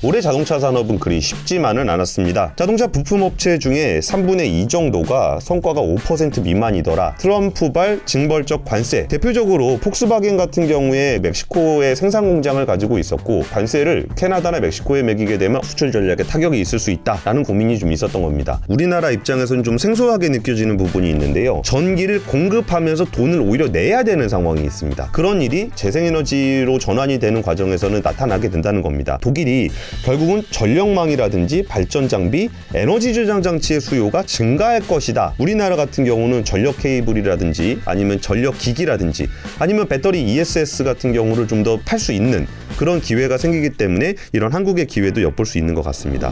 올해 자동차 산업은 그리 쉽지만은 않았습니다. 자동차 부품업체 중에 3분의 2 정도가 성과가 5% 미만이더라. 트럼프발 징벌적 관세. 대표적으로 폭스바겐 같은 경우에 멕시코에 생산 공장을 가지고 있었고 관세를 캐나다나 멕시코에 매기게 되면 수출 전략에 타격이 있을 수 있다라는 고민이 좀 있었던 겁니다. 우리나라 입장에서는 좀 생소하게 느껴지는 부분이 있는데요. 전기를 공급하면서 돈을 오히려 내야 되는 상황이 있습니다. 그런 일이 재생에너지로 전환이 되는 과정에서는 나타나게 된다는 겁니다. 독일이 결국은 전력망이라든지 발전 장비, 에너지 저장 장치의 수요가 증가할 것이다. 우리나라 같은 경우는 전력 케이블이라든지 아니면 전력 기기라든지 아니면 배터리 ESS 같은 경우를 좀 더 팔 수 있는 그런 기회가 생기기 때문에 이런 한국의 기회도 엿볼 수 있는 것 같습니다.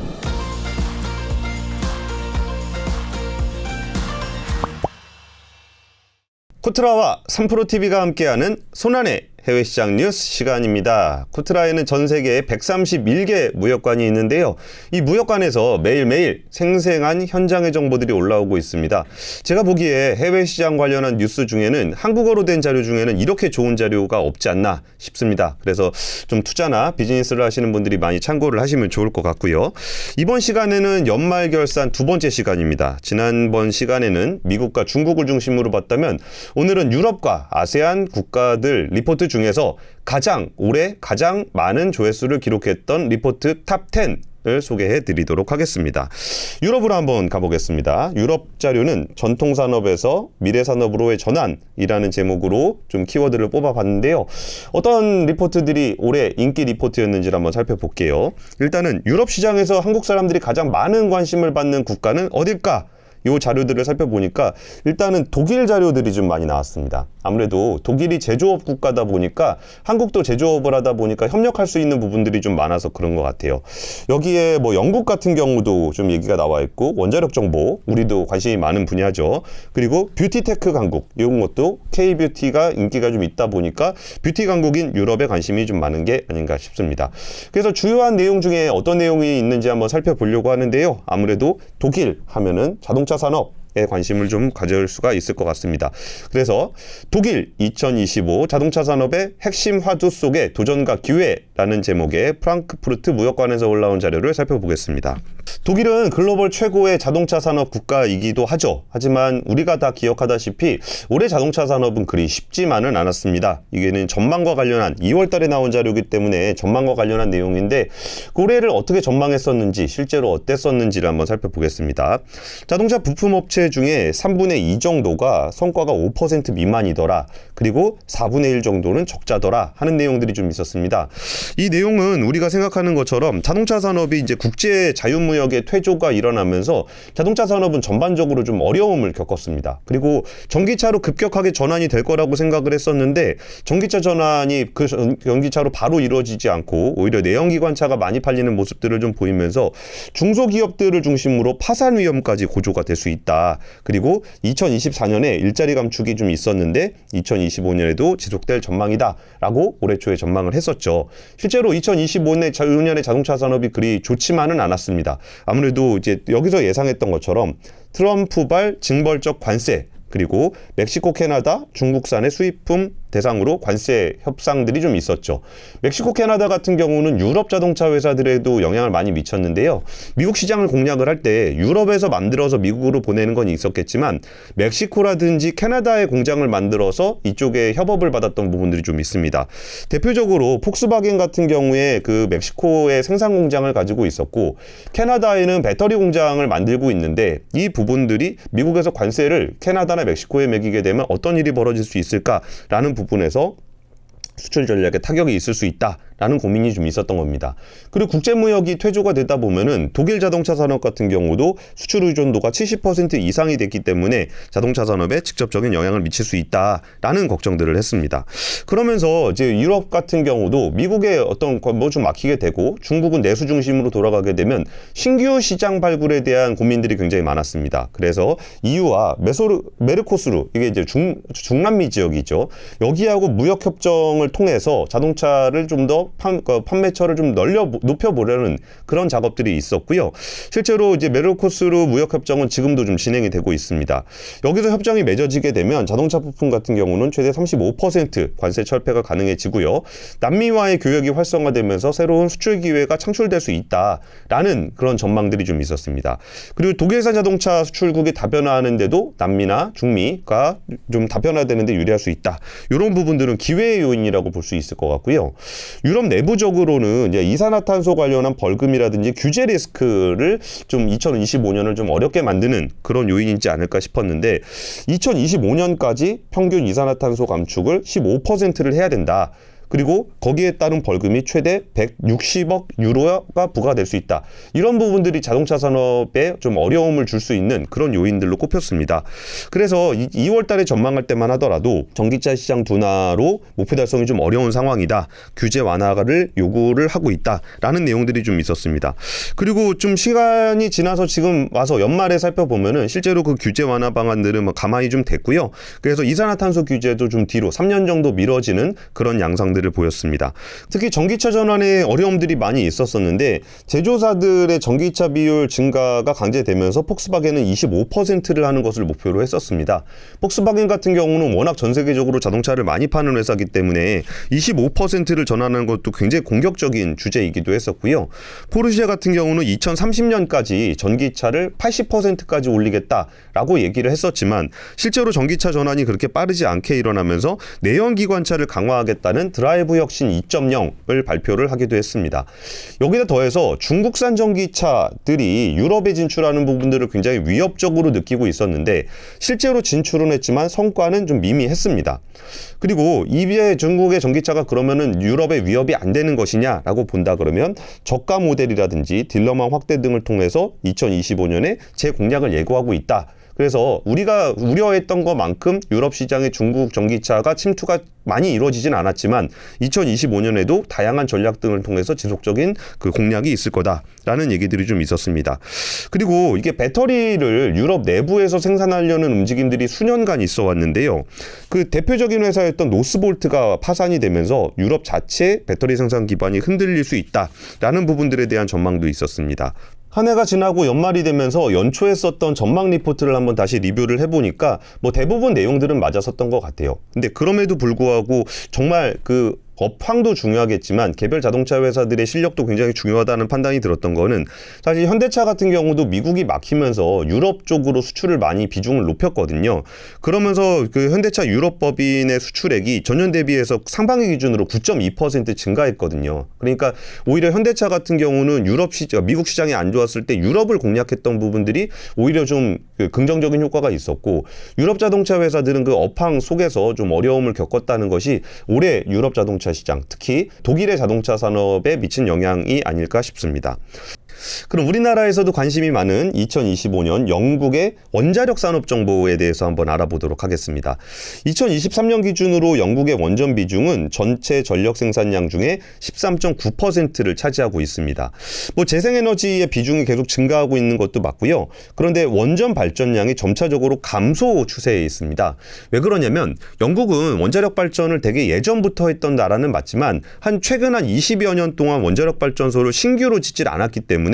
코트라와 3프로TV가 함께하는 손안의 해외시장 뉴스 시간입니다. 코트라에는 전 세계에 131개 무역관이 있는데요. 이 무역관에서 매일매일 생생한 현장의 정보들이 올라오고 있습니다. 제가 보기에 해외시장 관련한 뉴스 중에는 한국어로 된 자료 중에는 이렇게 좋은 자료가 없지 않나 싶습니다. 그래서 좀 투자나 비즈니스를 하시는 분들이 많이 참고를 하시면 좋을 것 같고요. 이번 시간에는 연말 결산 두 번째 시간입니다. 지난번 시간에는 미국과 중국을 중심으로 봤다면 오늘은 유럽과 아세안 국가들 리포트 중에서 올해 가장 많은 조회수를 기록했던 리포트 탑 10을 소개해 드리도록 하겠습니다. 유럽으로 한번 가보겠습니다. 유럽 자료는 전통산업에서 미래산업으로의 전환이라는 제목으로 좀 키워드를 뽑아봤는데요. 어떤 리포트들이 올해 인기 리포트였는지를 한번 살펴볼게요. 일단은 유럽 시장에서 한국 사람들이 가장 많은 관심을 받는 국가는 어딜까? 이 자료들을 살펴보니까 일단은 독일 자료들이 좀 많이 나왔습니다. 아무래도 독일이 제조업 국가다 보니까 한국도 제조업을 하다 보니까 협력할 수 있는 부분들이 좀 많아서 그런 것 같아요. 여기에 뭐 영국 같은 경우도 좀 얘기가 나와 있고 원자력 정보 우리도 관심이 많은 분야죠. 그리고 뷰티테크 강국 이런 것도 K뷰티가 인기가 좀 있다 보니까 뷰티 강국인 유럽에 관심이 좀 많은 게 아닌가 싶습니다. 그래서 주요한 내용 중에 어떤 내용이 있는지 한번 살펴보려고 하는데요. 아무래도 독일 하면은 자동차 산업에 관심을 좀 가질 수가 있을 것 같습니다. 그래서 독일 2025 자동차 산업의 핵심 화두 속의 도전과 기회라는 제목의 프랑크푸르트 무역관에서 올라온 자료를 살펴보겠습니다. 독일은 글로벌 최고의 자동차 산업 국가이기도 하죠. 하지만 우리가 다 기억하다시피 올해 자동차 산업은 그리 쉽지만은 않았습니다. 이게는 전망과 관련한 2월 달에 나온 자료이기 때문에 전망과 관련한 내용인데 올해를 어떻게 전망했었는지 실제로 어땠었는지를 한번 살펴보겠습니다. 자동차 부품업체 중에 3분의 2 정도가 성과가 5% 미만이더라. 그리고 4분의 1 정도는 적자더라 하는 내용들이 좀 있었습니다. 이 내용은 우리가 생각하는 것처럼 자동차 산업이 이제 국제 자유무역의 퇴조가 일어나면서 자동차 산업은 전반적으로 좀 어려움을 겪었습니다. 그리고 전기차로 급격하게 전환이 될 거라고 생각을 했었는데 전기차 전환이 그 전기차로 바로 이루어지지 않고 오히려 내연기관차가 많이 팔리는 모습들을 좀 보이면서 중소기업들을 중심으로 파산 위험까지 고조가 될 수 있다. 그리고 2024년에 일자리 감축이 좀 있었는데 2025년에도 지속될 전망이다 라고 올해 초에 전망을 했었죠. 실제로 2025년에 자동차 산업이 그리 좋지만은 않았습니다. 아무래도 이제 여기서 예상했던 것처럼 트럼프발 징벌적 관세 그리고 멕시코, 캐나다, 중국산의 수입품 대상으로 관세 협상들이 좀 있었죠. 멕시코, 캐나다 같은 경우는 유럽 자동차 회사들에도 영향을 많이 미쳤는데요. 미국 시장을 공략을 할 때 유럽에서 만들어서 미국으로 보내는 건 있었겠지만 멕시코라든지 캐나다의 공장을 만들어서 이쪽에 협업을 받았던 부분들이 좀 있습니다. 대표적으로 폭스바겐 같은 경우에 그 멕시코에 생산 공장을 가지고 있었고 캐나다에는 배터리 공장을 만들고 있는데 이 부분들이 미국에서 관세를 캐나다나 멕시코에 매기게 되면 어떤 일이 벌어질 수 있을까라는 부분에서 수출 전략에 타격이 있을 수 있다라는 고민이 좀 있었던 겁니다. 그리고 국제무역이 퇴조가 되다 보면은 독일 자동차 산업 같은 경우도 수출 의존도가 70% 이상이 됐기 때문에 자동차 산업에 직접적인 영향을 미칠 수 있다라는 걱정들을 했습니다. 그러면서 이제 유럽 같은 경우도 미국의 어떤 뭐 좀 막히게 되고 중국은 내수 중심으로 돌아가게 되면 신규 시장 발굴에 대한 고민들이 굉장히 많았습니다. 그래서 EU와 메르코스루 이게 이제 중남미 지역이죠. 여기하고 무역 협정을 통해서 자동차를 좀 더 통해서 판매처를 좀 높여보려는 그런 작업들이 있었고요. 실제로 이제 메르코스르 무역협정은 지금도 좀 진행이 되고 있습니다. 여기서 협정이 맺어지게 되면 자동차 부품 같은 경우는 최대 35% 관세 철폐가 가능해지고요. 남미와의 교역이 활성화되면서 새로운 수출 기회가 창출될 수 있다라는 그런 전망들이 좀 있었습니다. 그리고 독일산 자동차 수출국이 다변화하는데도 남미나 중미가 좀 다변화되는데 유리할 수 있다. 이런 부분들은 기회의 요인이라고 볼 수 있을 것 같고요. 유럽 내부적으로는 이제 이산화탄소 관련한 벌금이라든지 규제 리스크를 좀 2025년을 좀 어렵게 만드는 그런 요인이지 않을까 싶었는데 2025년까지 평균 이산화탄소 감축을 15%를 해야 된다. 그리고 거기에 따른 벌금이 최대 160억 유로가 부과될 수 있다. 이런 부분들이 자동차 산업에 좀 어려움을 줄 수 있는 그런 요인들로 꼽혔습니다. 그래서 2월 달에 전망할 때만 하더라도 전기차 시장 둔화로 목표 달성이 좀 어려운 상황이다. 규제 완화를 요구를 하고 있다라는 내용들이 좀 있었습니다. 그리고 좀 시간이 지나서 지금 와서 연말에 살펴보면은 실제로 그 규제 완화 방안들은 가만히 좀 됐고요. 그래서 이산화탄소 규제도 좀 뒤로 3년 정도 미뤄지는 그런 양상들을 보였습니다. 특히 전기차 전환에 어려움들이 많이 있었었는데 제조사들의 전기차 비율 증가가 강제되면서 폭스바겐은 25%를 하는 것을 목표로 했었습니다. 폭스바겐 같은 경우는 워낙 전 세계적으로 자동차를 많이 파는 회사이기 때문에 25%를 전환하는 것도 굉장히 공격적인 주제이기도 했었고요. 포르쉐 같은 경우는 2030년까지 전기차를 80%까지 올리겠다라고 얘기를 했었지만 실제로 전기차 전환이 그렇게 빠르지 않게 일어나면서 내연기관차를 강화하겠다는 드라이브 혁신 2.0을 발표를 하기도 했습니다. 여기다 더해서 중국산 전기차들이 유럽에 진출하는 부분들을 굉장히 위협적으로 느끼고 있었는데 실제로 진출은 했지만 성과는 좀 미미했습니다. 그리고 이에 중국의 전기차가 그러면은 유럽에 위협이 안 되는 것이냐라고 본다 그러면 저가 모델이라든지 딜러망 확대 등을 통해서 2025년에 재공략을 예고하고 있다. 그래서 우리가 우려했던 것만큼 유럽 시장의 중국 전기차가 침투가 많이 이루어지진 않았지만 2025년에도 다양한 전략 등을 통해서 지속적인 그 공략이 있을 거다라는 얘기들이 좀 있었습니다. 그리고 이게 배터리를 유럽 내부에서 생산하려는 움직임들이 수년간 있어 왔는데요. 그 대표적인 회사였던 노스볼트가 파산이 되면서 유럽 자체 배터리 생산 기반이 흔들릴 수 있다라는 부분들에 대한 전망도 있었습니다. 한 해가 지나고 연말이 되면서 연초에 썼던 전망 리포트를 한번 다시 리뷰를 해보니까 뭐 대부분 내용들은 맞았었던 것 같아요. 근데 그럼에도 불구하고 정말 그 업황도 중요하겠지만 개별 자동차 회사들의 실력도 굉장히 중요하다는 판단이 들었던 거는 사실 현대차 같은 경우도 미국이 막히면서 유럽 쪽으로 수출을 많이 비중을 높였거든요. 그러면서 그 현대차 유럽 법인의 수출액이 전년 대비해서 상반기 기준으로 9.2% 증가했거든요. 그러니까 오히려 현대차 같은 경우는 미국 시장이 안 좋았을 때 유럽을 공략했던 부분들이 오히려 좀 긍정적인 효과가 있었고 유럽 자동차 회사들은 그 업황 속에서 좀 어려움을 겪었다는 것이 올해 유럽 자동차 시장, 특히 독일의 자동차 산업에 미친 영향이 아닐까 싶습니다. 그럼 우리나라에서도 관심이 많은 2025년 영국의 원자력 산업 정보에 대해서 한번 알아보도록 하겠습니다. 2023년 기준으로 영국의 원전 비중은 전체 전력 생산량 중에 13.9%를 차지하고 있습니다. 뭐 재생에너지의 비중이 계속 증가하고 있는 것도 맞고요. 그런데 원전 발전량이 점차적으로 감소 추세에 있습니다. 왜 그러냐면 영국은 원자력 발전을 되게 예전부터 했던 나라는 맞지만 최근 한 20여 년 동안 원자력 발전소를 신규로 짓질 않았기 때문에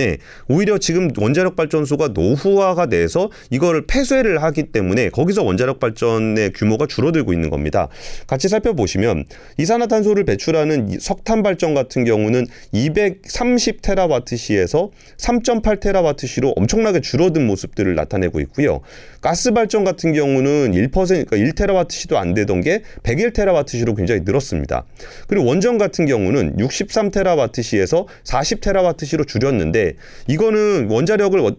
오히려 지금 원자력 발전소가 노후화가 돼서 이거를 폐쇄를 하기 때문에 거기서 원자력 발전의 규모가 줄어들고 있는 겁니다. 같이 살펴보시면 이산화탄소를 배출하는 석탄 발전 같은 경우는 230테라와트시에서 3.8테라와트시로 엄청나게 줄어든 모습들을 나타내고 있고요. 가스 발전 같은 경우는 1%, 그러니까 1테라와트시도 안 되던 게 101테라와트시로 굉장히 늘었습니다. 그리고 원전 같은 경우는 63테라와트시에서 40테라와트시로 줄였는데 이거는 원자력을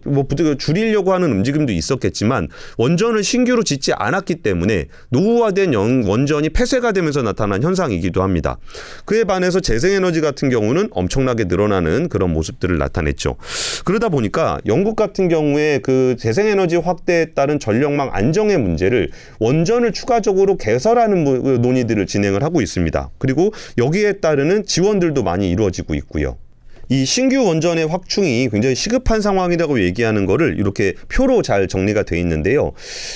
줄이려고 하는 움직임도 있었겠지만 원전을 신규로 짓지 않았기 때문에 노후화된 원전이 폐쇄가 되면서 나타난 현상이기도 합니다. 그에 반해서 재생에너지 같은 경우는 엄청나게 늘어나는 그런 모습들을 나타냈죠. 그러다 보니까 영국 같은 경우에 그 재생에너지 확대에 따른 전력망 안정의 문제를 원전을 추가적으로 개설하는 논의들을 진행을 하고 있습니다. 그리고 여기에 따르는 지원들도 많이 이루어지고 있고요. 이 신규 원전의 확충이 굉장히 시급한 상황이라고 얘기하는 거를 이렇게 표로 잘 정리가 돼 있는데요.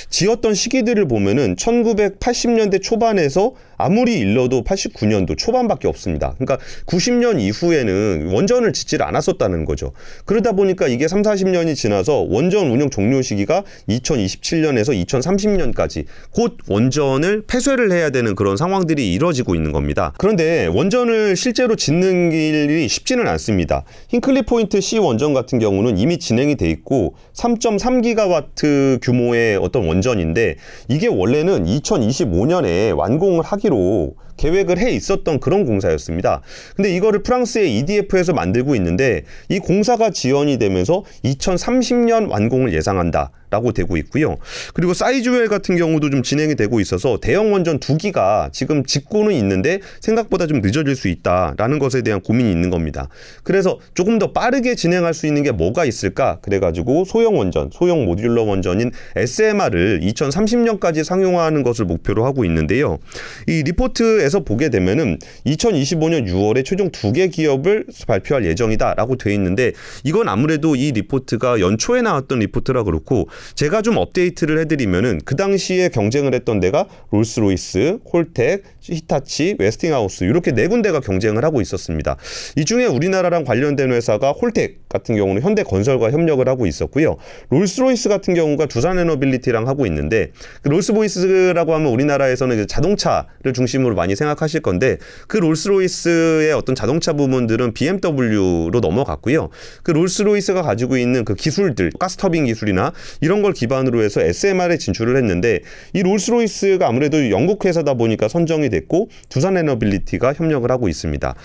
지었던 시기들을 보면은 1980년대 초반에서 아무리 일러도 89년도 초반밖에 없습니다. 그러니까 90년 이후에는 원전을 짓지를 않았었다는 거죠. 그러다 보니까 이게 3, 40년이 지나서 원전 운영 종료 시기가 2027년에서 2030년까지 곧 원전을 폐쇄를 해야 되는 그런 상황들이 이뤄지고 있는 겁니다. 그런데 원전을 실제로 짓는 길이 쉽지는 않습니다. 힌클리 포인트 C 원전 같은 경우는 이미 진행이 돼 있고 3.3기가와트 규모의 어떤 원전인데 이게 원래는 2025년에 완공을 하기로 계획을 해 있었던 그런 공사였습니다. 근데 이거를 프랑스의 EDF에서 만들고 있는데 이 공사가 지연이 되면서 2030년 완공을 예상한다. 라고 되고 있고요. 그리고 사이즈웰 같은 경우도 좀 진행이 되고 있어서 대형 원전 2기가 지금 짓고는 있는데 생각보다 좀 늦어질 수 있다라는 것에 대한 고민이 있는 겁니다. 그래서 조금 더 빠르게 진행할 수 있는 게 뭐가 있을까? 그래가지고 소형 원전, 소형 모듈러 원전인 SMR을 2030년까지 상용화하는 것을 목표로 하고 있는데요. 이 리포트에서 보게 되면은 2025년 6월에 최종 2개 기업을 발표할 예정이다라고 돼 있는데 이건 아무래도 이 리포트가 연초에 나왔던 리포트라 그렇고 제가 좀 업데이트를 해드리면은 그 당시에 경쟁을 했던 데가 롤스로이스, 홀텍, 히타치, 웨스팅하우스 이렇게 네 군데가 경쟁을 하고 있었습니다. 이 중에 우리나라랑 관련된 회사가 홀텍 같은 경우는 현대건설과 협력을 하고 있었고요. 롤스로이스 같은 경우가 두산에너빌리티랑 하고 있는데 그 롤스로이스라고 하면 우리나라에서는 이제 자동차를 중심으로 많이 생각하실 건데 그 롤스로이스의 어떤 자동차 부문들은 BMW로 넘어갔고요. 그 롤스로이스가 가지고 있는 그 기술들, 가스터빈 기술이나 이런 걸 기반으로 해서 SMR에 진출을 했는데 이 롤스로이스가 아무래도 영국 회사다 보니까 선정이 됐고 두산에너빌리티가 협력을 하고 있습니다.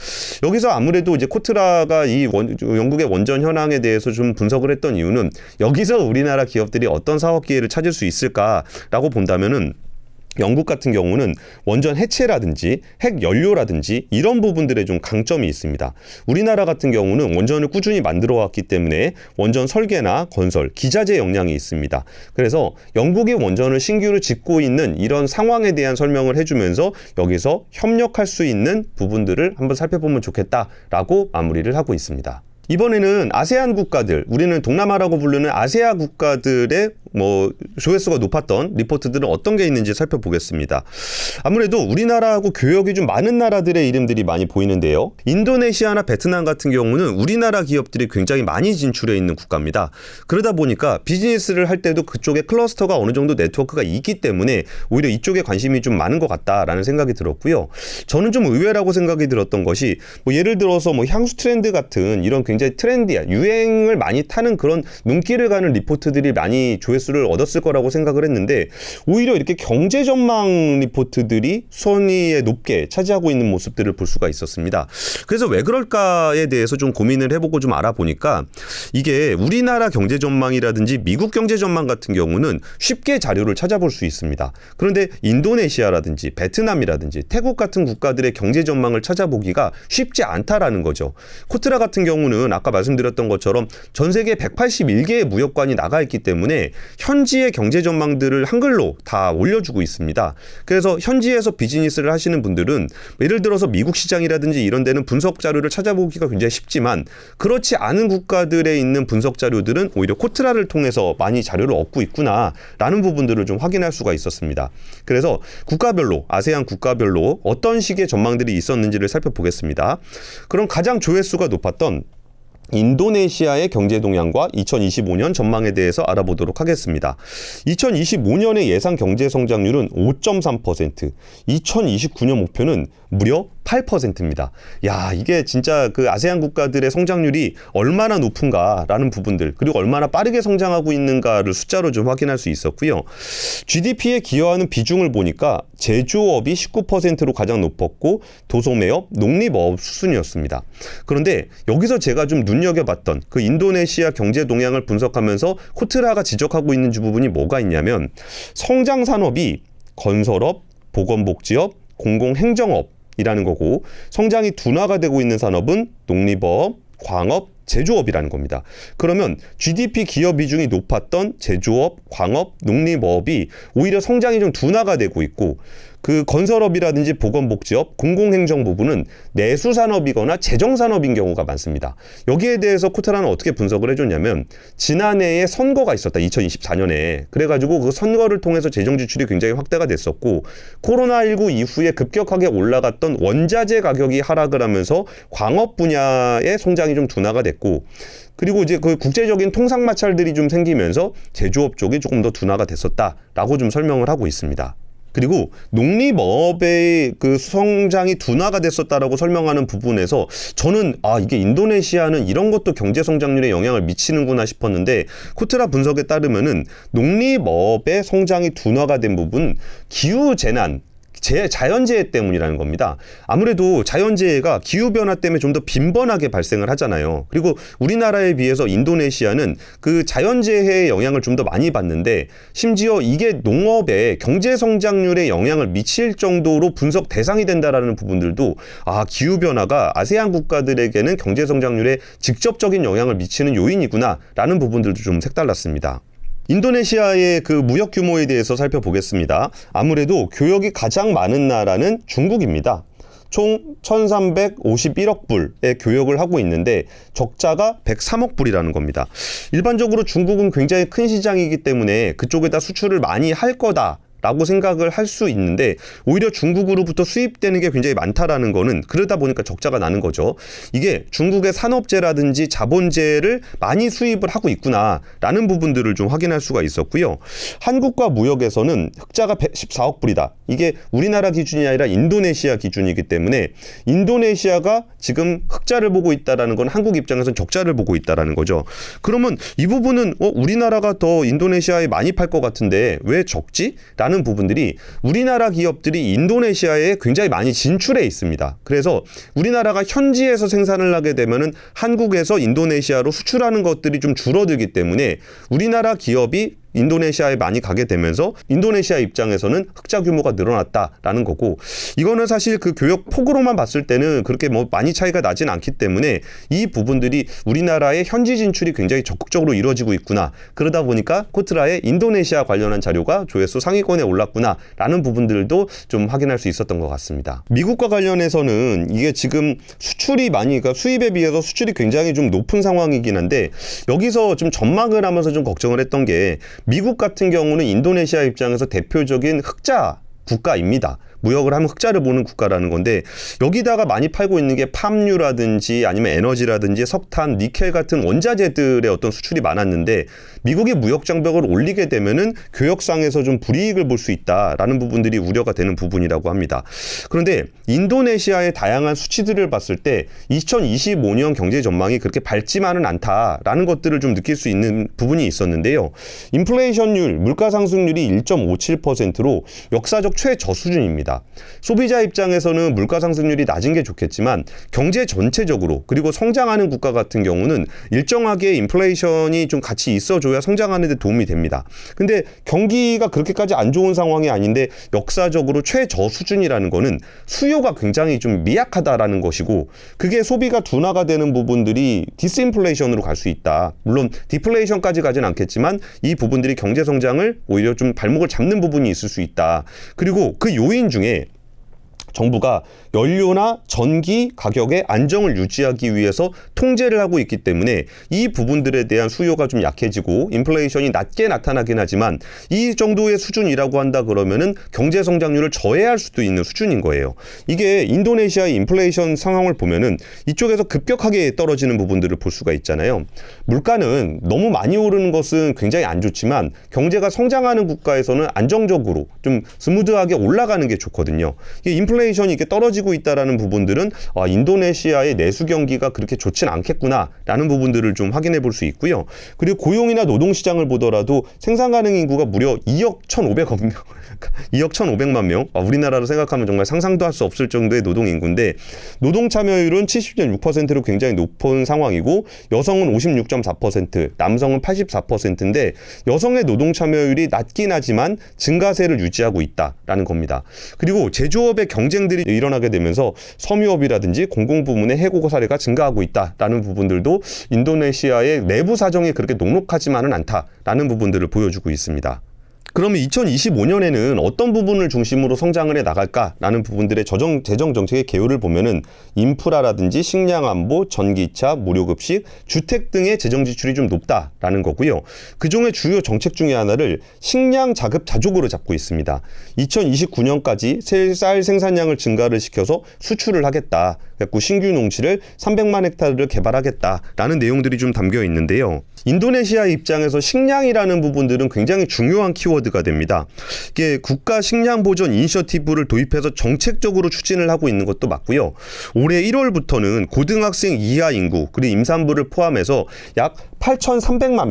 여기서 아무래도 이제 코트라가 이 영국의 원전 현황에 대해서 좀 분석을 했던 이유는 여기서 우리나라 기업들이 어떤 사업 기회를 찾을 수 있을까라고 본다면은 영국 같은 경우는 원전 해체라든지 핵 연료라든지 이런 부분들에 좀 강점이 있습니다. 우리나라 같은 경우는 원전을 꾸준히 만들어 왔기 때문에 원전 설계나 건설, 기자재 역량이 있습니다. 그래서 영국이 원전을 신규로 짓고 있는 이런 상황에 대한 설명을 해주면서 여기서 협력할 수 있는 부분들을 한번 살펴보면 좋겠다라고 마무리를 하고 있습니다. 이번에는 아세안 국가들, 우리는 동남아라고 부르는 아세아 국가들의 조회수가 높았던 리포트들은 어떤 게 있는지 살펴보겠습니다. 아무래도 우리나라하고 교역이 좀 많은 나라들의 이름들이 많이 보이는데요. 인도네시아나 베트남 같은 경우는 우리나라 기업들이 굉장히 많이 진출해 있는 국가입니다. 그러다 보니까 비즈니스를 할 때도 그쪽에 클러스터가 어느 정도 네트워크가 있기 때문에 오히려 이쪽에 관심이 좀 많은 것 같다라는 생각이 들었고요. 저는 좀 의외라고 생각이 들었던 것이 예를 들어서 향수 트렌드 같은 이런 굉장히 트렌디한 유행을 많이 타는 그런 눈길을 가는 리포트들이 많이 조회수를 얻었을 거라고 생각을 했는데 오히려 이렇게 경제 전망 리포트들이 순위에 높게 차지하고 있는 모습들을 볼 수가 있었습니다. 그래서 왜 그럴까에 대해서 좀 고민을 해보고 좀 알아보니까 이게 우리나라 경제 전망이라든지 미국 경제 전망 같은 경우는 쉽게 자료를 찾아볼 수 있습니다. 그런데 인도네시아라든지 베트남이라든지 태국 같은 국가들의 경제 전망을 찾아보기가 쉽지 않다라는 거죠. 코트라 같은 경우는 아까 말씀드렸던 것처럼 전 세계 181개의 무역관이 나가 있기 때문에 현지의 경제 전망들을 한글로 다 올려주고 있습니다. 그래서 현지에서 비즈니스를 하시는 분들은 예를 들어서 미국 시장이라든지 이런 데는 분석 자료를 찾아보기가 굉장히 쉽지만 그렇지 않은 국가들에 있는 분석 자료들은 오히려 코트라를 통해서 많이 자료를 얻고 있구나라는 부분들을 좀 확인할 수가 있었습니다. 그래서 국가별로 아세안 국가별로 어떤 식의 전망들이 있었는지를 살펴보겠습니다. 그럼 가장 조회수가 높았던 인도네시아의 경제 동향과 2025년 전망에 대해서 알아보도록 하겠습니다. 2025년의 예상 경제 성장률은 5.3%, 2029년 목표는 무려 8%입니다. 야, 이게 진짜 그 아세안 국가들의 성장률이 얼마나 높은가라는 부분들, 그리고 얼마나 빠르게 성장하고 있는가를 숫자로 좀 확인할 수 있었고요. GDP에 기여하는 비중을 보니까 제조업이 19%로 가장 높았고 도소매업, 농립업 수순이었습니다. 그런데 여기서 제가 좀 눈여겨봤던 그 인도네시아 경제 동향을 분석하면서 코트라가 지적하고 있는 부분이 뭐가 있냐면 성장 산업이 건설업, 보건복지업, 공공행정업 이라는 거고 성장이 둔화가 되고 있는 산업은 농립업, 광업, 제조업이라는 겁니다. 그러면 GDP 기여 비중이 높았던 제조업, 광업, 농립업이 오히려 성장이 좀 둔화가 되고 있고 그 건설업이라든지 보건복지업, 공공행정 부분은 내수산업이거나 재정산업인 경우가 많습니다. 여기에 대해서 코트라는 어떻게 분석을 해줬냐면 지난해에 선거가 있었다. 2024년에. 그래가지고 그 선거를 통해서 재정 지출이 굉장히 확대가 됐었고 코로나19 이후에 급격하게 올라갔던 원자재 가격이 하락을 하면서 광업 분야의 성장이 좀 둔화가 됐고 그리고 이제 그 국제적인 통상 마찰들이 좀 생기면서 제조업 쪽이 조금 더 둔화가 됐었다라고 좀 설명을 하고 있습니다. 그리고 농림업의 그 성장이 둔화가 됐었다라고 설명하는 부분에서 저는 이게 인도네시아는 이런 것도 경제 성장률에 영향을 미치는구나 싶었는데 코트라 분석에 따르면은 농림업의 성장이 둔화가 된 부분 기후 재난 자연재해 때문이라는 겁니다. 아무래도 자연재해가 기후변화 때문에 좀 더 빈번하게 발생을 하잖아요. 그리고 우리나라에 비해서 인도네시아는 그 자연재해의 영향을 좀 더 많이 받는데 심지어 이게 농업의 경제성장률에 영향을 미칠 정도로 분석 대상이 된다라는 부분들도 기후변화가 아세안 국가들에게는 경제성장률에 직접적인 영향을 미치는 요인이구나라는 부분들도 좀 색달랐습니다. 인도네시아의 그 무역 규모에 대해서 살펴보겠습니다. 아무래도 교역이 가장 많은 나라는 중국입니다. 총 1351억 불의 교역을 하고 있는데 적자가 103억 불이라는 겁니다. 일반적으로 중국은 굉장히 큰 시장이기 때문에 그쪽에다 수출을 많이 할 거다 라고 생각을 할 수 있는데 오히려 중국으로부터 수입되는 게 굉장히 많다라는 거는 그러다 보니까 적자가 나는 거죠. 이게 중국의 산업재라든지 자본재를 많이 수입을 하고 있구나라는 부분들을 좀 확인할 수가 있었고요. 한국과 무역에서는 흑자가 114억 불이다. 이게 우리나라 기준이 아니라 인도네시아 기준이기 때문에 인도네시아가 지금 흑자를 보고 있다라는 건 한국 입장에서는 적자를 보고 있다라는 거죠. 그러면 이 부분은 우리나라가 더 인도네시아에 많이 팔 것 같은데 왜 적지? 라는 부분들이 우리나라 기업들이 인도네시아에 굉장히 많이 진출해 있습니다. 그래서 우리나라가 현지에서 생산을 하게 되면은 한국에서 인도네시아로 수출하는 것들이 좀 줄어들기 때문에 우리나라 기업이 인도네시아에 많이 가게 되면서 인도네시아 입장에서는 흑자 규모가 늘어났다라는 거고 이거는 사실 그 교역 폭으로만 봤을 때는 그렇게 뭐 많이 차이가 나진 않기 때문에 이 부분들이 우리나라의 현지 진출이 굉장히 적극적으로 이루어지고 있구나. 그러다 보니까 코트라의 인도네시아 관련한 자료가 조회수 상위권에 올랐구나라는 부분들도 좀 확인할 수 있었던 것 같습니다. 미국과 관련해서는 이게 지금 수출이 그러니까 수입에 비해서 수출이 굉장히 좀 높은 상황이긴 한데 여기서 좀 전망을 하면서 좀 걱정을 했던 게 미국 같은 경우는 인도네시아 입장에서 대표적인 흑자 국가입니다. 무역을 하면 흑자를 보는 국가라는 건데 여기다가 많이 팔고 있는 게 팜유라든지 아니면 에너지라든지 석탄, 니켈 같은 원자재들의 어떤 수출이 많았는데 미국이 무역 장벽을 올리게 되면은 교역상에서 좀 불이익을 볼 수 있다라는 부분들이 우려가 되는 부분이라고 합니다. 그런데 인도네시아의 다양한 수치들을 봤을 때 2025년 경제 전망이 그렇게 밝지만은 않다라는 것들을 좀 느낄 수 있는 부분이 있었는데요. 인플레이션율, 물가 상승률이 1.57%로 역사적 최저수준입니다. 소비자 입장에서는 물가 상승률이 낮은 게 좋겠지만 경제 전체적으로 그리고 성장하는 국가 같은 경우는 일정하게 인플레이션이 좀 같이 있어줘야 성장하는 데 도움이 됩니다. 근데 경기가 그렇게까지 안 좋은 상황이 아닌데 역사적으로 최저수준이라는 거는 수요가 굉장히 좀 미약하다라는 것이고 그게 소비가 둔화가 되는 부분들이 디스인플레이션으로 갈 수 있다. 물론 디플레이션까지 가진 않겠지만 이 부분들이 경제 성장을 오히려 좀 발목을 잡는 부분이 있을 수 있다. 그리고 그 요인 중에 정부가 연료나 전기 가격의 안정을 유지하기 위해서 통제를 하고 있기 때문에 이 부분들에 대한 수요가 좀 약해지고 인플레이션이 낮게 나타나긴 하지만 이 정도의 수준이라고 한다 그러면은 경제 성장률을 저해할 수도 있는 수준인 거예요. 이게 인도네시아의 인플레이션 상황을 보면은 이쪽에서 급격하게 떨어지는 부분들을 볼 수가 있잖아요. 물가는 너무 많이 오르는 것은 굉장히 안 좋지만 경제가 성장하는 국가에서는 안정적으로 좀 스무드하게 올라가는 게 좋거든요. 이게 인플레이션이 이렇게 떨어지고 있다라는 부분들은 인도네시아의 내수 경기가 그렇게 좋진 않겠구나라는 부분들을 좀 확인해 볼 수 있고요. 그리고 고용이나 노동 시장을 보더라도 생산 가능 인구가 무려 2억 1,500억 명, 2억 1,500만 명. 우리나라로 생각하면 정말 상상도 할 수 없을 정도의 노동 인구인데 노동 참여율은 70.6%로 굉장히 높은 상황이고 여성은 56.4%, 남성은 84%인데 여성의 노동 참여율이 낮긴 하지만 증가세를 유지하고 있다라는 겁니다. 그리고 제조업의 경쟁들이 일어나게 되면서 섬유업이라든지 공공부문의 해고 사례가 증가하고 있다라는 부분들도 인도네시아의 내부 사정이 그렇게 녹록하지만은 않다라는 부분들을 보여주고 있습니다. 그러면 2025년에는 어떤 부분을 중심으로 성장을 해 나갈까라는 부분들의 재정 정책의 개요를 보면은 인프라라든지 식량 안보, 전기차, 무료급식, 주택 등의 재정 지출이 좀 높다라는 거고요. 그중에 주요 정책 중에 하나를 식량 자급 자족으로 잡고 있습니다. 2029년까지 쌀 생산량을 증가를 시켜서 수출을 하겠다. 그래서 신규 농지를 300만 헥타르를 개발하겠다라는 내용들이 좀 담겨 있는데요. 인도네시아 입장에서 식량이라는 부분들은 굉장히 중요한 키워드가 됩니다. 이게 국가 식량 보전 이니셔티브를 도입해서 정책적으로 추진을 하고 있는 것도 맞고요. 올해 1월부터는 고등학생 이하 인구 그리고 임산부를 포함해서 약 8,300만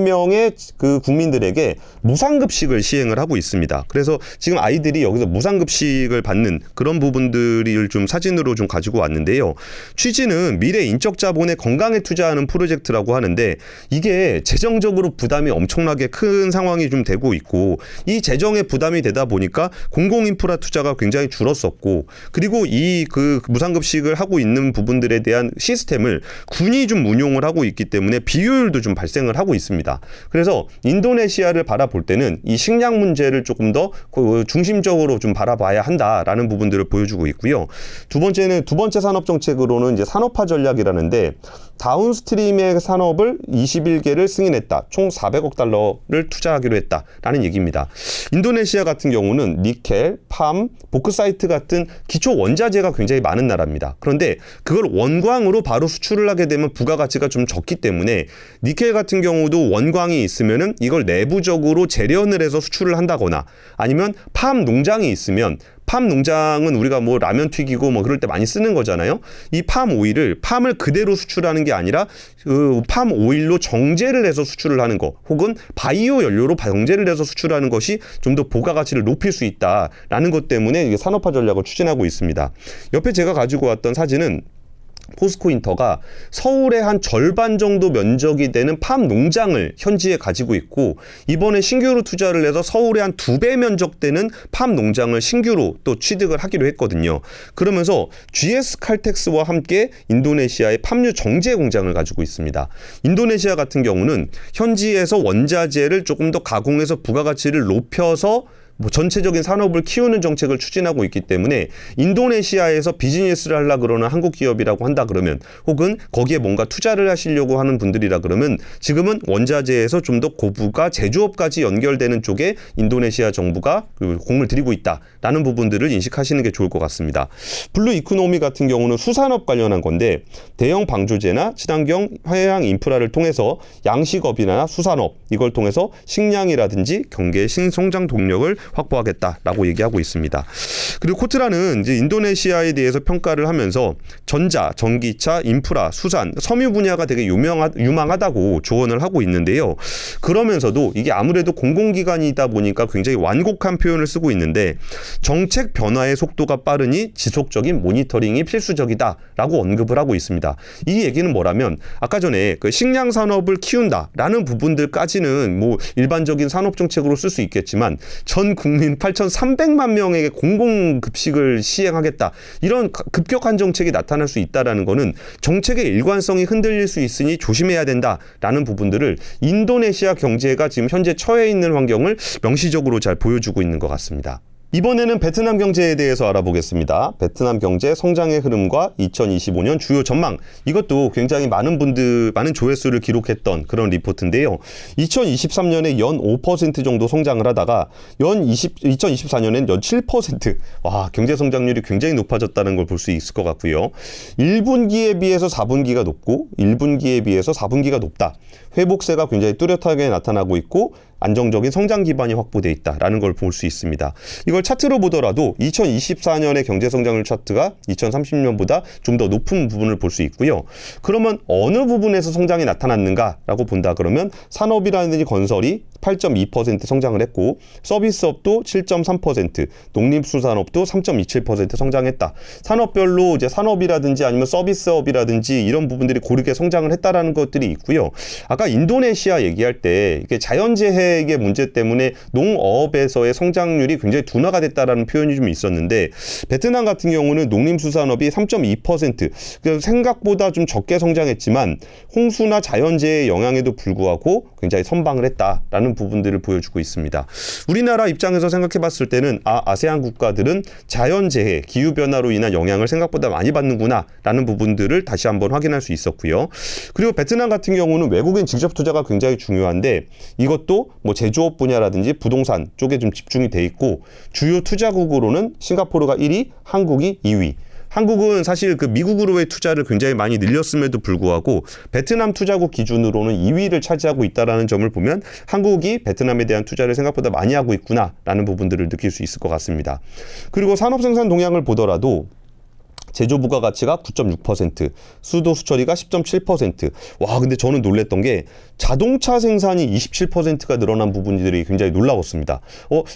명의 그 국민들에게 무상급식을 시행을 하고 있습니다. 그래서 지금 아이들이 여기서 무상급식을 받는 그런 부분들을 좀 사진으로 좀 가지고 왔는데요. 취지는 미래 인적 자본의 건강에 투자하는 프로젝트라고 하는데 이게 재정적으로 부담이 엄청나게 큰 상황이 좀 되고 있고 이 재정에 부담이 되다 보니까 공공인프라 투자가 굉장히 줄었었고 그리고 이 그 무상급식을 하고 있는 부분들에 대한 시스템을 군이 좀 운용을 하고 있기 때문에 비효율도 좀 발생을 하고 있습니다. 그래서 인도네시아를 바라볼 때는 이 식량 문제를 조금 더 중심적으로 좀 바라봐야 한다라는 부분들을 보여주고 있고요. 두 번째 산업 정책으로는 이제 산업화 전략이라는데 다운스트림의 산업을 21개를 승인했다. 총 400억 달러를 투자하기로 했다라는 얘기입니다. 인도네시아 같은 경우는 니켈, 팜, 보크사이트 같은 기초 원자재가 굉장히 많은 나라입니다. 그런데 그걸 원광으로 바로 수출을 하게 되면 부가가치가 좀 적기 때문에 니켈 같은 경우도 원광이 있으면은 이걸 내부적으로 재련을 해서 수출을 한다거나 아니면 팜 농장이 있으면 팜 농장은 우리가 뭐 라면 튀기고 뭐 그럴 때 많이 쓰는 거잖아요. 이 팜을 그대로 수출하는 게 아니라 그 팜 오일로 정제를 해서 수출을 하는 거 혹은 바이오 연료로 정제를 해서 수출하는 것이 좀 더 부가가치를 높일 수 있다라는 것 때문에 산업화 전략을 추진하고 있습니다. 옆에 제가 가지고 왔던 사진은 포스코 인터가 서울의 한 절반 정도 면적이 되는 팜 농장을 현지에 가지고 있고 이번에 신규로 투자를 해서 서울의 한 2배 면적 되는 팜 농장을 신규로 또 취득을 하기로 했거든요. 그러면서 GS 칼텍스와 함께 인도네시아의 팜유 정제 공장을 가지고 있습니다. 인도네시아 같은 경우는 현지에서 원자재를 조금 더 가공해서 부가가치를 높여서 전체적인 산업을 키우는 정책을 추진하고 있기 때문에 인도네시아에서 비즈니스를 하려고 그러는 한국 기업이라고 한다 그러면 혹은 거기에 뭔가 투자를 하시려고 하는 분들이라 그러면 지금은 원자재에서 좀 더 고부가 제조업까지 연결되는 쪽에 인도네시아 정부가 공을 들이고 있다라는 부분들을 인식하시는 게 좋을 것 같습니다. 블루 이코노미 같은 경우는 수산업 관련한 건데 대형 방조제나 친환경 해양 인프라를 통해서 양식업이나 수산업 이걸 통해서 식량이라든지 경제의 신성장 동력을 확보하겠다라고 얘기하고 있습니다. 그리고 코트라는 이제 인도네시아에 대해서 평가를 하면서 전자, 전기차, 인프라, 수산, 섬유 분야가 되게 유망하다고 조언을 하고 있는데요. 그러면서도 이게 아무래도 공공기관이다 보니까 굉장히 완곡한 표현을 쓰고 있는데 정책 변화의 속도가 빠르니 지속적인 모니터링이 필수적이다라고 언급을 하고 있습니다. 이 얘기는 뭐라면 아까 전에 그 식량 산업을 키운다라는 부분들까지는 뭐 일반적인 산업 정책으로 쓸 수 있겠지만 전 국민 8,300만 명에게 공공급식을 시행하겠다. 이런 급격한 정책이 나타날 수 있다는 것은 정책의 일관성이 흔들릴 수 있으니 조심해야 된다라는 부분들을 인도네시아 경제가 지금 현재 처해 있는 환경을 명시적으로 잘 보여주고 있는 것 같습니다. 이번에는 베트남 경제에 대해서 알아보겠습니다. 베트남 경제 성장의 흐름과 2025년 주요 전망. 이것도 굉장히 많은 조회수를 기록했던 그런 리포트인데요. 2023년에 연 5% 정도 성장을 하다가 2024년엔 연 7%. 와, 경제 성장률이 굉장히 높아졌다는 걸 볼 수 있을 것 같고요. 1분기에 비해서 4분기가 높고 1분기에 비해서 4분기가 높다. 회복세가 굉장히 뚜렷하게 나타나고 있고 안정적인 성장 기반이 확보되어 있다라는 걸 볼 수 있습니다. 이걸 차트로 보더라도 2024년의 경제 성장률 차트가 2030년보다 좀 더 높은 부분을 볼 수 있고요. 그러면 어느 부분에서 성장이 나타났는가라고 본다 그러면 산업이라든지 건설이 8.2% 성장을 했고 서비스업도 7.3%, 농림수산업도 3.27% 성장했다. 산업별로 이제 산업이라든지 아니면 서비스업이라든지 이런 부분들이 고르게 성장을 했다라는 것들이 있고요. 아까 인도네시아 얘기할 때 이게 자연재해의 문제 때문에 농업에서의 성장률이 굉장히 둔화가 됐다라는 표현이 좀 있었는데 베트남 같은 경우는 농림수산업이 3.2% 생각보다 좀 적게 성장했지만 홍수나 자연재해의 영향에도 불구하고 굉장히 선방을 했다라는 있다라는 부분들을 보여주고 있습니다. 우리나라 입장에서 생각해 봤을 때는 아세안 국가들은 자연재해, 기후변화로 인한 영향을 생각보다 많이 받는구나 라는 부분들을 다시 한번 확인할 수 있었고요. 그리고 베트남 같은 경우는 외국인 직접 투자가 굉장히 중요한데 이것도 뭐 제조업 분야라든지 부동산 쪽에 좀 집중이 돼 있고 주요 투자국으로는 싱가포르가 1위, 한국이 2위. 한국은 사실 그 미국으로의 투자를 굉장히 많이 늘렸음에도 불구하고 베트남 투자국 기준으로는 2위를 차지하고 있다는 점을 보면 한국이 베트남에 대한 투자를 생각보다 많이 하고 있구나라는 부분들을 느낄 수 있을 것 같습니다. 그리고 산업생산 동향을 보더라도 제조 부가가치가 9.6%, 수도 수처리가 10.7%. 와, 근데 저는 놀랬던 게 자동차 생산이 27%가 늘어난 부분들이 굉장히 놀라웠습니다.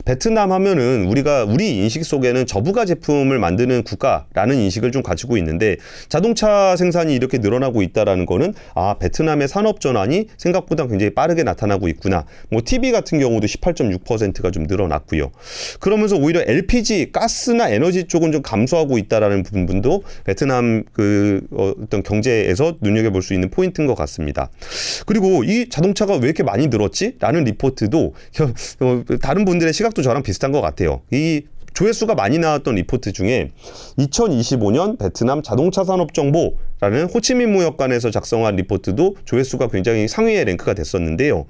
베트남 하면은 우리 인식 속에는 저부가 제품을 만드는 국가라는 인식을 좀 가지고 있는데 자동차 생산이 이렇게 늘어나고 있다라는 거는 베트남의 산업 전환이 생각보다 굉장히 빠르게 나타나고 있구나. 뭐 TV 같은 경우도 18.6%가 좀 늘어났고요. 그러면서 오히려 LPG, 가스나 에너지 쪽은 좀 감소하고 있다라는 부분도 베트남 어떤 경제에서 눈여겨볼 수 있는 포인트인 것 같습니다. 그리고 이 자동차가 왜 이렇게 많이 늘었지? 라는 리포트도 다른 분들의 시각도 저랑 비슷한 것 같아요. 이 조회수가 많이 나왔던 리포트 중에 2025년 베트남 자동차 산업 정보라는 호치민 무역관에서 작성한 리포트도 조회수가 굉장히 상위에 랭크가 됐었는데요.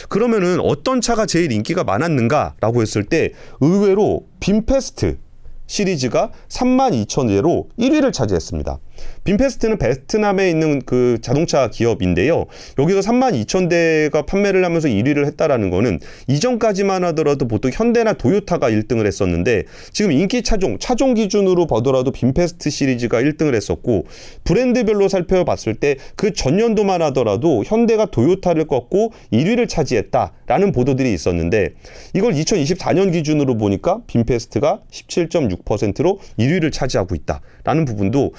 그러면은 어떤 차가 제일 인기가 많았는가라고 했을 때 의외로 빈페스트 시리즈가 32,000대로 1위를 차지했습니다. 빈페스트는 베트남에 있는 그 자동차 기업인데요. 여기서 32,000대가 판매를 하면서 1위를 했다라는 거는 이전까지만 하더라도 보통 현대나 도요타가 1등을 했었는데 지금 인기 차종 기준으로 보더라도 빈페스트 시리즈가 1등을 했었고 브랜드별로 살펴봤을 때 그 전년도만 하더라도 현대가 도요타를 꺾고 1위를 차지했다라는 보도들이 있었는데 이걸 2024년 기준으로 보니까 빈페스트가 17.6%로 1위를 차지하고 있다라는 부분도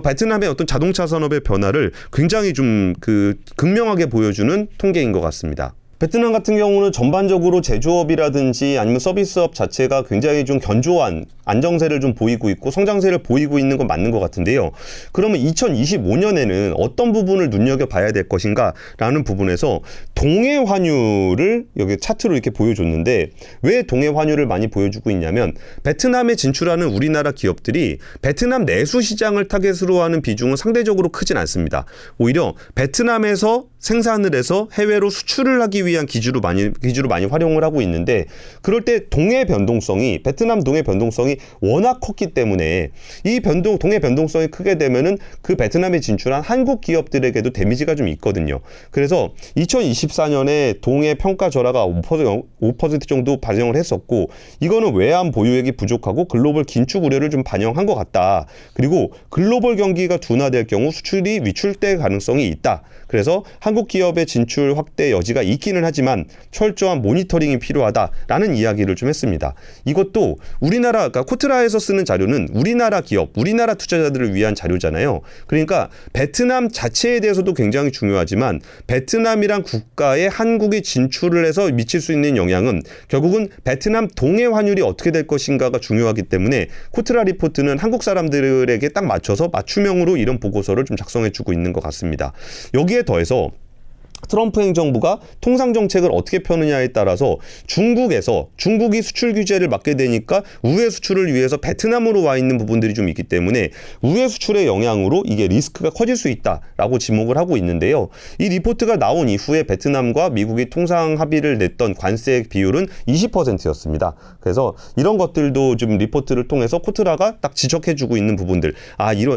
베트남의 어떤 자동차 산업의 변화를 굉장히 좀 극명하게 보여주는 통계인 것 같습니다. 베트남 같은 경우는 전반적으로 제조업이라든지 아니면 서비스업 자체가 굉장히 좀 견조한 안정세를 좀 보이고 있고 성장세를 보이고 있는 건 맞는 것 같은데요. 그러면 2025년에는 어떤 부분을 눈여겨봐야 될 것인가 라는 부분에서 동해 환율을 여기 차트로 이렇게 보여줬는데 왜 동해 환율을 많이 보여주고 있냐면 베트남에 진출하는 우리나라 기업들이 베트남 내수 시장을 타겟으로 하는 비중은 상대적으로 크진 않습니다. 오히려 베트남에서 생산을 해서 해외로 수출을 하기 위한 기주로 많이 활용을 하고 있는데 그럴 때 동해 변동성이 베트남 동해 변동성이 워낙 컸기 때문에 이 동해 변동성이 크게 되면은 그 베트남에 진출한 한국 기업들에게도 데미지가 좀 있거든요. 그래서 2024년에 동해 평가 절하가 5% 정도 발생을 했었고 이거는 외환 보유액이 부족하고 글로벌 긴축 우려를 좀 반영한 것 같다. 그리고 글로벌 경기가 둔화될 경우 수출이 위축될 가능성이 있다. 그래서 한국 기업의 진출 확대 여지가 있기는 하지만 철저한 모니터링이 필요하다라는 이야기를 좀 했습니다. 이것도 그러니까 코트라에서 쓰는 자료는 우리나라 기업, 우리나라 투자자들을 위한 자료잖아요. 그러니까 베트남 자체에 대해서도 굉장히 중요하지만 베트남이란 국가에 한국이 진출을 해서 미칠 수 있는 영향은 결국은 베트남 동해 환율이 어떻게 될 것인가가 중요하기 때문에 코트라 리포트는 한국 사람들에게 딱 맞춰서 맞춤형으로 이런 보고서를 좀 작성해주고 있는 것 같습니다. 여기에 더해서 트럼프 행정부가 통상 정책을 어떻게 펴느냐에 따라서 중국이 수출 규제를 막게 되니까 우회 수출을 위해서 베트남으로 와 있는 부분들이 좀 있기 때문에 우회 수출의 영향으로 이게 리스크가 커질 수 있다라고 지목을 하고 있는데요. 이 리포트가 나온 이후에 베트남과 미국이 통상 합의를 냈던 관세 비율은 20%였습니다. 그래서 이런 것들도 좀 리포트를 통해서 코트라가 딱 지적해주고 있는 부분들.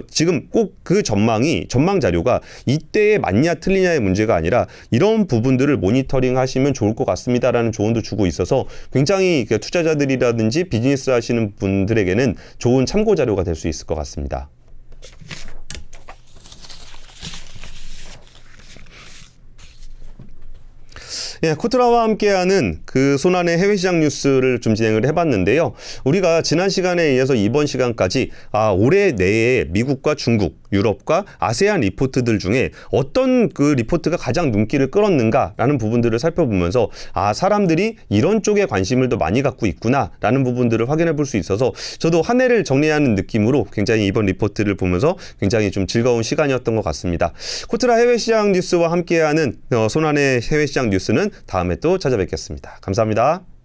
지금 꼭 그 전망 자료가 이때에 맞냐 틀리냐의 문제가 아니라 이런 부분들을 모니터링 하시면 좋을 것 같습니다라는 조언도 주고 있어서 굉장히 투자자들이라든지 비즈니스 하시는 분들에게는 좋은 참고 자료가 될 수 있을 것 같습니다. 예, 코트라와 함께하는 그 손안의 해외시장 뉴스를 좀 진행을 해봤는데요. 우리가 지난 시간에 이어서 이번 시간까지 올해 내에 미국과 중국 유럽과 아세안 리포트들 중에 어떤 그 리포트가 가장 눈길을 끌었는가라는 부분들을 살펴보면서 사람들이 이런 쪽에 관심을 더 많이 갖고 있구나라는 부분들을 확인해 볼 수 있어서 저도 한 해를 정리하는 느낌으로 굉장히 이번 리포트를 보면서 굉장히 좀 즐거운 시간이었던 것 같습니다. 코트라 해외시장 뉴스와 함께하는 손안의 해외시장 뉴스는 다음에 또 찾아뵙겠습니다. 감사합니다.